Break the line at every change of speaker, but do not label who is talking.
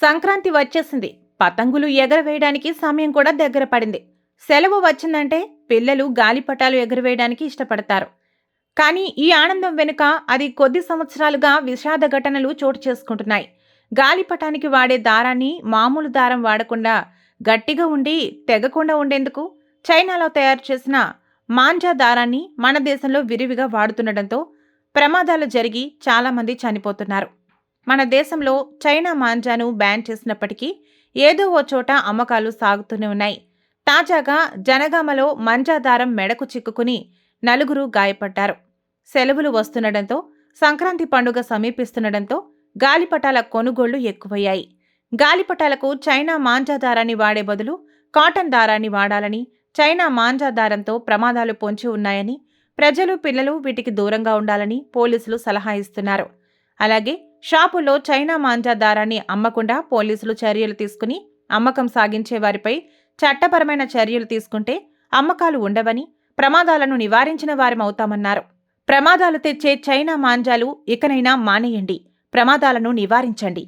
సంక్రాంతి వచ్చేసింది. పతంగులు ఎగరవేయడానికి సమయం కూడా దగ్గర పడింది. సెలవు వచ్చిందంటే పిల్లలు గాలిపటాలు ఎగరవేయడానికి ఇష్టపడతారు. కానీ ఈ ఆనందం వెనుక అది కొద్ది సంవత్సరాలుగా విషాద ఘటనలు చోటు చేసుకుంటున్నాయి. గాలిపటానికి వాడే దారాన్ని మామూలు దారం వాడకుండా గట్టిగా ఉండి తెగకుండా ఉండేందుకు చైనాలో తయారు చేసిన మాంజా దారాన్ని మన దేశంలో విరివిగా వాడుతుండటంతో ప్రమాదాలు జరిగి చాలామంది చనిపోతున్నారు. మన దేశంలో చైనా మాంజాను బ్యాన్ చేసినప్పటికీ ఏదో ఓ చోట అమ్మకాలు సాగుతూనే ఉన్నాయి. తాజాగా జనగామలో మంజా దారం మెడకు చిక్కుకుని నలుగురు గాయపడ్డారు. సెలవులు వస్తుండటంతో సంక్రాంతి పండుగ సమీపిస్తుండటంతో గాలిపటాల కొనుగోళ్లు ఎక్కువయ్యాయి. గాలిపటాలకు చైనా మాంజా దారాన్ని వాడే బదులు కాటన్ దారాన్ని వాడాలని, చైనా మాంజా దారంతో ప్రమాదాలు పొంచి ఉన్నాయని, ప్రజలు పిల్లలు వీటికి దూరంగా ఉండాలని పోలీసులు సలహా ఇస్తున్నారు. అలాగే షాపుల్లో చైనా మాంజా దారాన్ని అమ్మకుండా పోలీసులు చర్యలు తీసుకుని అమ్మకం సాగించే వారిపై చట్టపరమైన చర్యలు తీసుకుంటే అమ్మకాలు ఉండవని, ప్రమాదాలను నివారించిన వారమవుతామన్నారు. ప్రమాదాలు తెచ్చే చైనా మాంజాలు ఇకనైనా మానేయండి. ప్రమాదాలను నివారించండి.